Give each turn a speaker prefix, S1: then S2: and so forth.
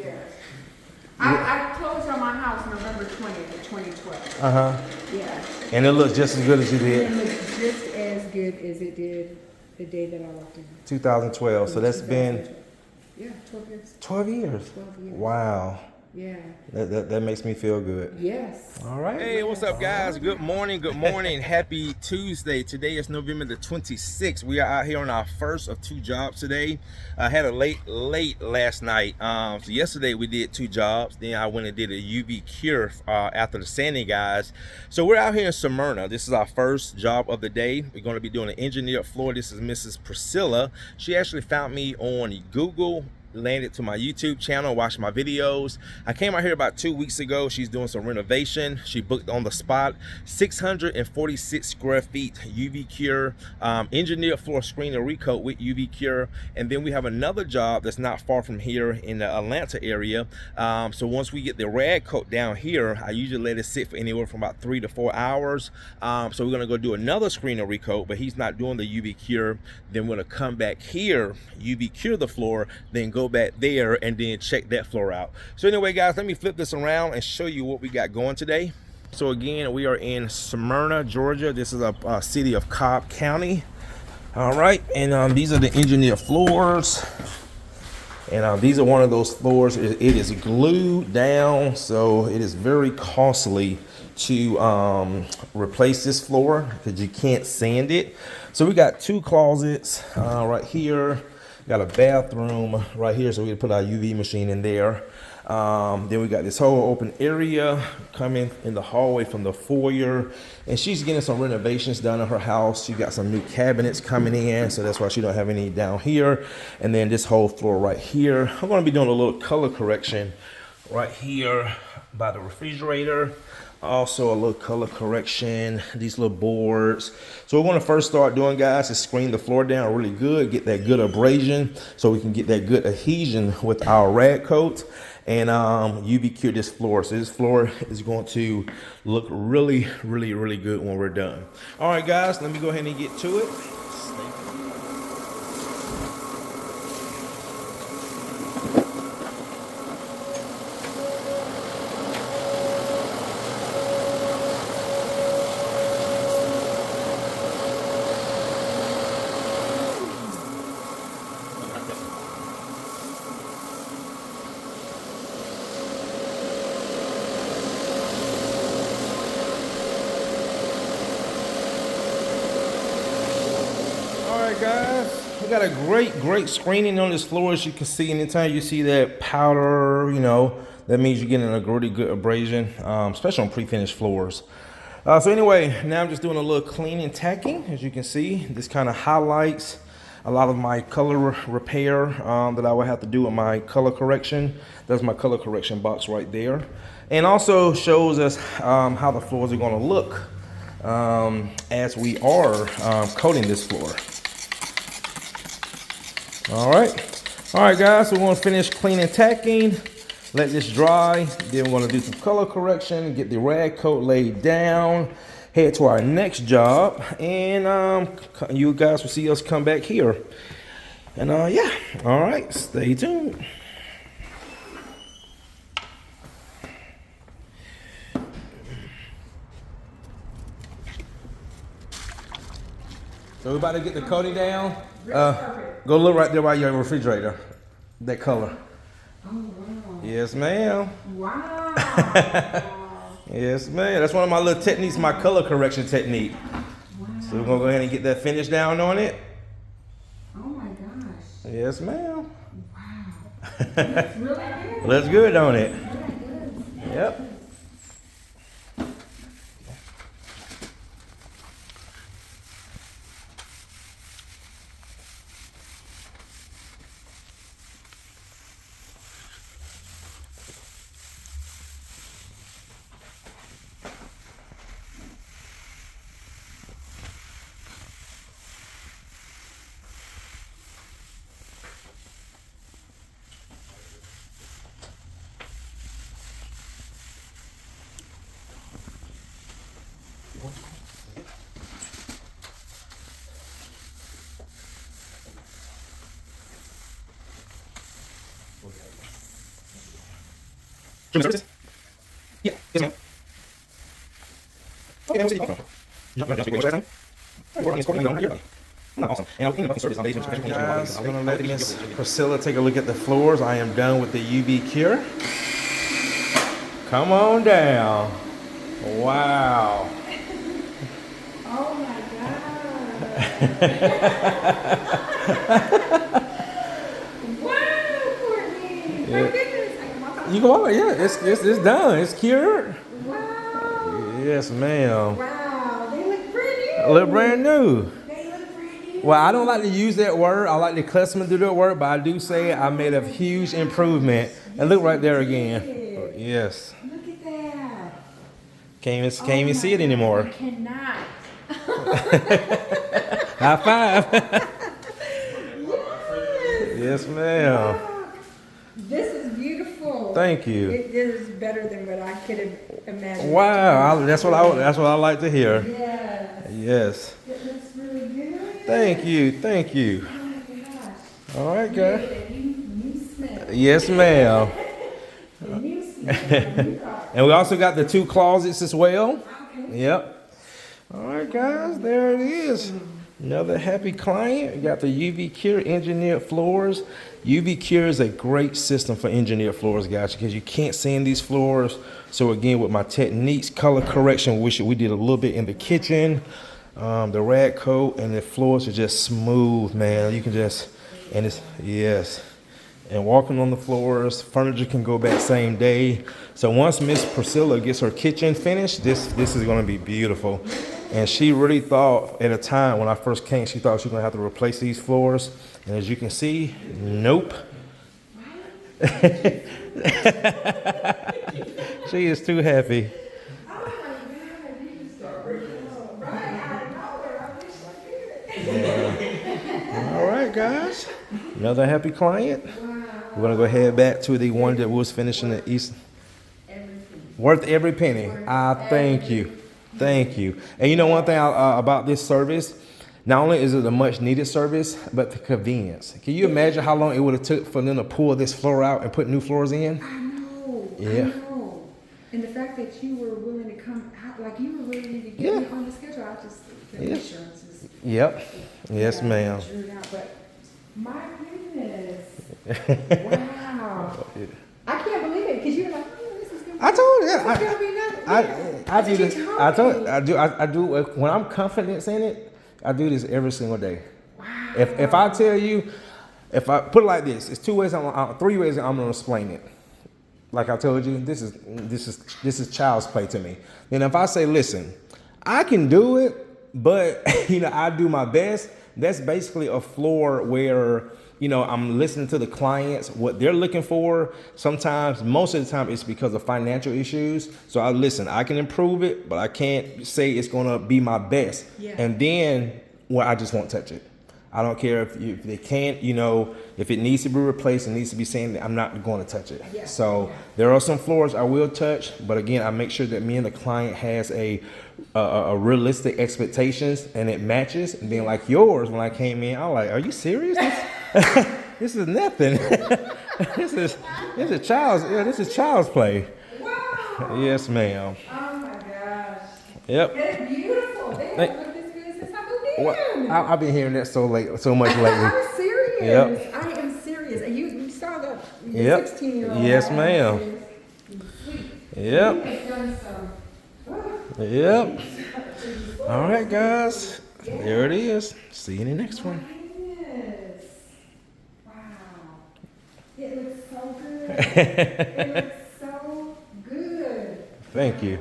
S1: Yeah. I closed on my house November 20th of 2012. Yeah.
S2: And it looks just as good as you did.
S1: It looks just as good as it did the day that I walked in.
S2: 2012. So that's been
S1: 12 years.
S2: 12 years.
S1: 12 years.
S2: Wow.
S1: Yeah.
S2: That makes me feel good.
S1: Yes.
S2: All right.
S3: Hey, what's up, guys? Good morning. Good morning. Happy Tuesday. Today is November the 26th. We are out here on our first of 2 jobs today. I had a late last night. So yesterday we did 2 jobs. Then I went and did a UV cure after the sanding, guys. So we're out here in Smyrna. This is our first job of the day. We're going to be doing an engineered floor. This is Mrs. Priscilla. She actually found me on Google, landed to my YouTube channel, watched my videos. I came out here about 2 weeks ago. She's doing some renovation. She booked on the spot. 646 square feet UV cure, engineered floor screen and recoat with UV cure. And then we have another job that's not far from here in the Atlanta area. So once we get the RadCoat down here, I usually let it sit for anywhere from about 3 to 4 hours. So we're gonna go do another screen and recoat, but he's not doing the UV cure. Then we're gonna come back here, UV cure the floor, then go back there and then check that floor out. So anyway, guys, let me flip this around and show you what we got going today. So again, we are in Smyrna, Georgia. This is a city of Cobb County. All right, and these are the engineered floors. And these are one of those floors. It is glued down, so it is very costly to replace this floor because you can't sand it. So we got 2 closets right here. Got a bathroom right here, so we can put our UV machine in there. Then we got this whole open area coming in the hallway from the foyer. And she's getting some renovations done in her house. She got some new cabinets coming in, so that's why she don't have any down here. And then this whole floor right here. I'm gonna be doing a little color correction right here by the refrigerator. Also a little color correction, these little boards. So what we're gonna first start doing, guys, is screen the floor down really good, get that good abrasion so we can get that good adhesion with our RadCoat and UV cure this floor. So this floor is going to look really good when we're done. All right, guys, let me go ahead and get to it. Guys, we got a great screening on this floor. As you can see, anytime you see that powder, you know, that means you're getting a really good abrasion, especially on pre-finished floors. So anyway, now I'm just doing a little cleaning tacking. As you can see, this kind of highlights a lot of my color repair that I would have to do with my color correction. That's my color correction box right there. And also shows us how the floors are going to look as we are coating this floor. All right, guys, so we're gonna finish cleaning tacking, let this dry, then we're gonna do some color correction, get the RadCoat laid down, head to our next job, and you guys will see us come back here. And yeah, all right, stay tuned. So we about to get the coating down. Go look right there by your refrigerator. That color.
S1: Oh, wow.
S2: Yes, ma'am.
S1: Wow.
S2: Yes, ma'am. That's one of my little techniques, my color correction technique.
S1: Wow.
S2: So we're gonna go ahead and get that finish down on it.
S1: Oh my gosh.
S2: Yes, ma'am.
S1: Wow. That's really good.
S2: Looks good on it.
S1: Really good.
S2: Yep.
S3: Truman services? Yeah. Yes, ma'am. Okay, we'll see. Last time? Awesome. And I'll clean up the service on days.
S2: Guys, I'm gonna let Miss Priscilla take a look at the floors. I am done with the UV cure. Come on down. Wow.
S1: Oh my God. Wow, Courtney. My goodness.
S2: You go over, yeah, it's done. It's cured.
S1: Wow.
S2: Yes, ma'am.
S1: Wow. They look brand new.
S2: Look brand new.
S1: They look brand new.
S2: Well, I don't like to use that word. I like the customer to do that word, but I do say I made a huge improvement. And look right there again. Yes.
S1: Look at that.
S2: Can't even see it anymore.
S1: I cannot.
S2: High five.
S1: Yes.
S2: Yes, ma'am.
S1: Wow. This is beautiful.
S2: Thank you.
S1: It is better than what I could have imagined.
S2: Wow, that's what I like to hear.
S1: Yes.
S2: Yes.
S1: It looks really good.
S2: Thank you. Thank you.
S1: Oh my gosh.
S2: All right,
S1: You
S2: guys.
S1: get a new smell.
S2: Yes, ma'am.
S1: A new smell. A new car.
S2: And we also got the 2 closets as well.
S1: Okay.
S2: Yep. All right, guys, there it is. Another happy client. We got the UV Cure engineered floors. UV Cure is a great system for engineered floors, guys, because you can't sand these floors. So again, with my techniques, color correction, which we did a little bit in the kitchen, the RadCoat, and the floors are just smooth, man. You can just, and it's, yes. And walking on the floors, furniture can go back same day. So once Miss Priscilla gets her kitchen finished, this is gonna be beautiful. And she really thought at a time when I first came, she thought she was gonna have to replace these floors. And as you can see, nope. She is too happy. All right, guys. Another happy client. We're gonna go head back to the one that was finishing the east. Worth every penny. Thank you. Thank you. And you know one thing about this service, not only is it a much needed service, but the convenience. Can you imagine how long it would have took for them to pull this floor out and put new floors in?
S1: I know.
S2: Yeah.
S1: I know. And the fact that you were willing to come out, like you were ready to get me on the schedule, I just, the insurances.
S2: Yep. Yes, ma'am.
S1: Drew it out, but my goodness. Wow. I can't believe it, because you were like, oh, this is going to be,
S2: I told you.
S1: this is gonna be nothing.
S2: I do this. I do when I'm confident in it. I do this every single day.
S1: Wow.
S2: If I tell you, if I put it like this, it's 3 ways I'm gonna explain it. Like I told you, this is child's play to me. And if I say, listen, I can do it, but I do my best. That's basically a floor where I'm listening to the clients, what they're looking for. Sometimes, most of the time, it's because of financial issues. So I can improve it, but I can't say it's gonna be my best.
S1: Yeah.
S2: And then, I just won't touch it. I don't care if they can't, if it needs to be replaced, it needs to be sanded, I'm not going to touch it.
S1: Yeah.
S2: So there are some floors I will touch, but again, I make sure that me and the client has a realistic expectations and it matches. And then like yours, when I came in, I was like, are you serious? This is nothing. This is child's play.
S1: Wow.
S2: Yes, ma'am.
S1: Oh my gosh.
S2: Yep.
S1: It's beautiful. They haven't looked this good since I moved in.
S2: Well, I've been hearing that so much lately.
S1: I'm serious.
S2: Yep.
S1: I am serious. And you saw the
S2: Yep.
S1: 16-year-old.
S2: Yes, ma'am. Yep.
S1: He's done some.
S2: Yep. All right, guys. There it is. See you in the next one.
S1: Yes. Wow. It looks so good. It looks so good.
S2: Thank you.